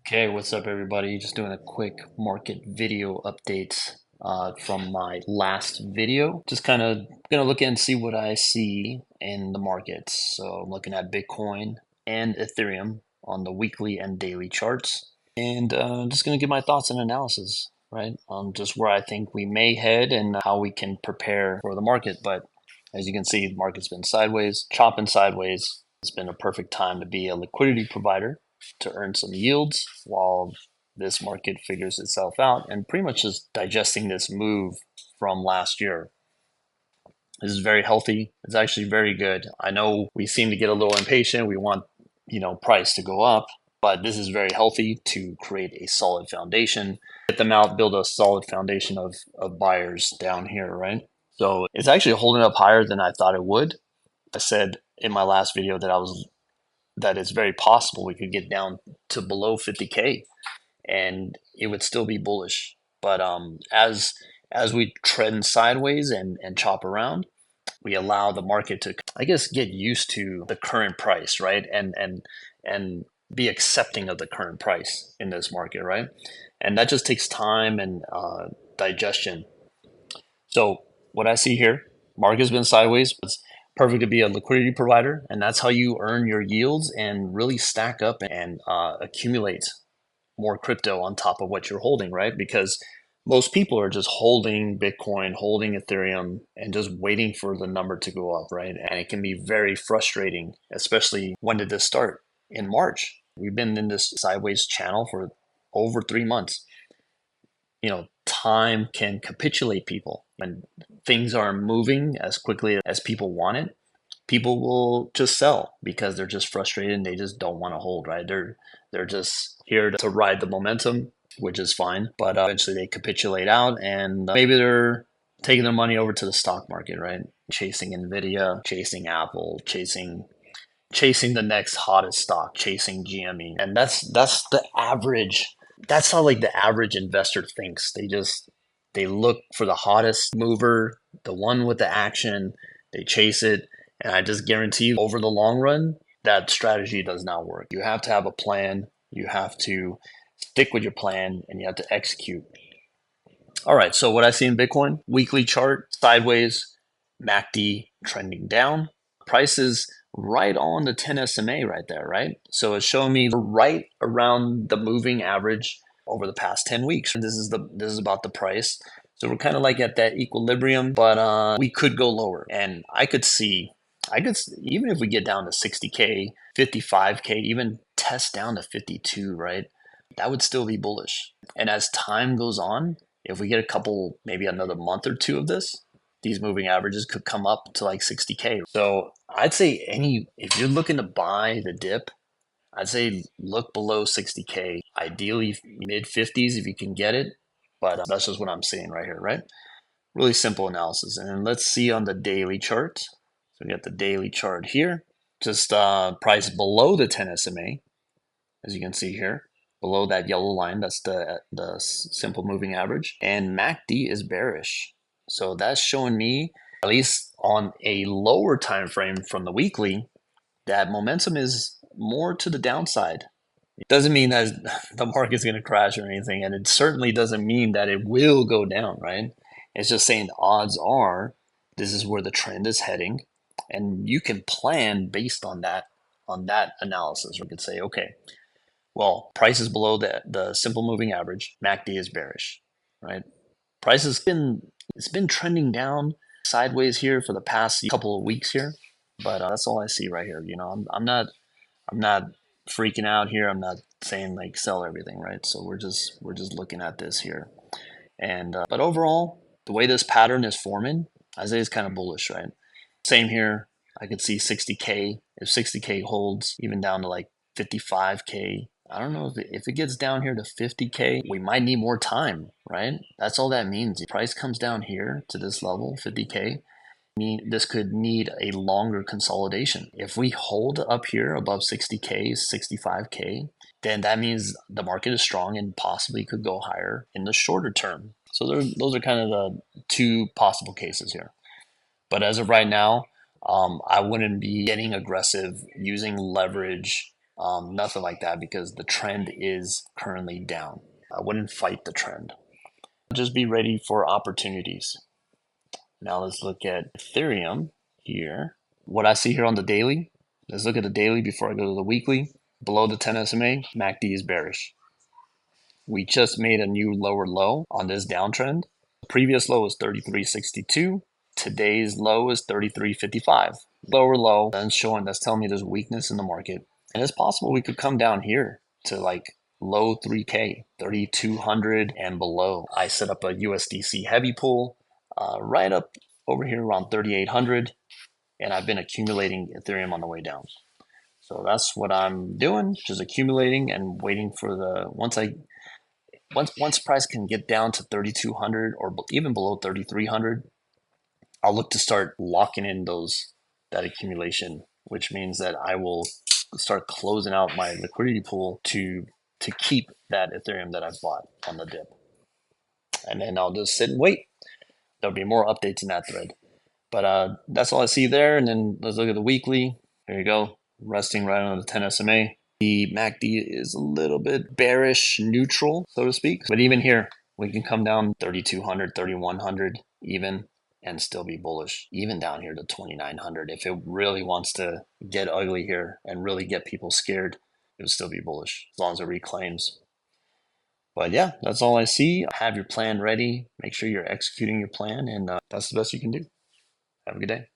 Okay, what's up, everybody? Just doing a quick market video update from my last video. Just kind of gonna look and see what I see in the markets. So I'm looking at Bitcoin and Ethereum on the weekly and daily charts, and just gonna give my thoughts and analysis, right? On just where I think we may head and how we can prepare for the market. But as you can see, the market's been sideways, chopping sideways. It's been a perfect time to be a liquidity provider to earn some yields while this market figures itself out and pretty much just digesting this move from last year. This is very healthy. It's actually very good. I know we seem to get a little impatient. We want, price to go up, but this is very healthy to create a solid foundation, get them out, build a solid foundation of buyers down here, right? So it's actually holding up higher than I thought it would. I said in my last video that it's very possible we could get down to below 50K and it would still be bullish. But as we trend sideways and chop around, we allow the market to, I guess, get used to the current price, right? And be accepting of the current price in this market, right? And that just takes time and digestion. So what I see here, market's been sideways. It's perfect to be a liquidity provider, and that's how you earn your yields and really stack up and accumulate more crypto on top of what you're holding, right? Because most people are just holding Bitcoin, holding Ethereum, and just waiting for the number to go up, right? And it can be very frustrating, especially when did this start? In March. We've been in this sideways channel for over 3 months. Time can capitulate people. When things are moving as quickly as people want it, people will just sell because they're just frustrated and they just don't want to hold, right? They're just here to ride the momentum, which is fine. But eventually they capitulate out and maybe they're taking their money over to the stock market, right? Chasing Nvidia, chasing Apple, chasing the next hottest stock, chasing GME. And that's the average. That's how like the average investor thinks. They look for the hottest mover, the one with the action, they chase it, and I just guarantee you over the long run that strategy does not work. You have to have a plan, you have to stick with your plan, and you have to execute. All right, so what I see in Bitcoin, weekly chart, sideways, MACD trending down. Prices right on the 10 SMA right there, right? So it's showing me right around the moving average over the past 10 weeks. This is about the price. So we're kind of like at that equilibrium, but we could go lower. And even if we get down to 60K, 55K, even test down to 52, right? That would still be bullish. And as time goes on, if we get a couple, maybe another month or two of this, these moving averages could come up to like 60K. So I'd say if you're looking to buy the dip, I'd say look below 60K, ideally mid 50s if you can get it. But that's just what I'm seeing right here, right? Really simple analysis. And then let's see on the daily chart. So we got the daily chart here, just price below the 10 SMA, as you can see here, below that yellow line. That's the simple moving average. And MACD is bearish. So that's showing me, at least on a lower time frame from the weekly, that momentum is more to the downside. It doesn't mean that the market's going to crash or anything, and it certainly doesn't mean that it will go down, right? It's just saying the odds are this is where the trend is heading, and you can plan based on that analysis. We could say, okay, well, price is below the simple moving average. MACD is bearish, right? Price it's been trending down sideways here for the past couple of weeks here, but that's all I see right here. I'm not freaking out here. I'm not saying like sell everything, right? So we're just looking at this here, and but overall, the way this pattern is forming, I say it's kind of bullish, right? Same here. I could see 60K. If 60K holds even down to like 55K, I don't know if it gets down here to 50K, we might need more time, right? That's all that means. If price comes down here to this level, 50K, this could need a longer consolidation. If we hold up here above 60K, 65K, then that means the market is strong and possibly could go higher in the shorter term. So those are kind of the two possible cases here. But as of right now, I wouldn't be getting aggressive using leverage Nothing like that, because the trend is currently down. I wouldn't fight the trend. Just be ready for opportunities. Now let's look at Ethereum here. What I see here on the daily, let's look at the daily before I go to the weekly. Below the 10 SMA, MACD is bearish. We just made a new lower low on this downtrend. The previous low was 33.62. Today's low is 33.55. Lower low, that's telling me there's weakness in the market. And it's possible we could come down here to like low 3K, 3,200 and below. I set up a USDC heavy pool right up over here around 3,800. And I've been accumulating Ethereum on the way down. So that's what I'm doing, just accumulating and waiting for the, once price can get down to 3,200 or even below 3,300, I'll look to start locking in that accumulation, which means that I will start closing out my liquidity pool to keep that Ethereum that I've bought on the dip. And then I'll just sit and wait. There'll be more updates in that thread. But that's all I see there. And then let's look at the weekly. There you go, resting right on the 10 SMA. The MACD is a little bit bearish neutral, so to speak. But even here, we can come down 3,200, 3,100 even, and still be bullish. Even down here to 2,900. If it really wants to get ugly here and really get people scared, it would still be bullish as long as it reclaims. But yeah, that's all I see. Have your plan ready. Make sure you're executing your plan, and that's the best you can do. Have a good day.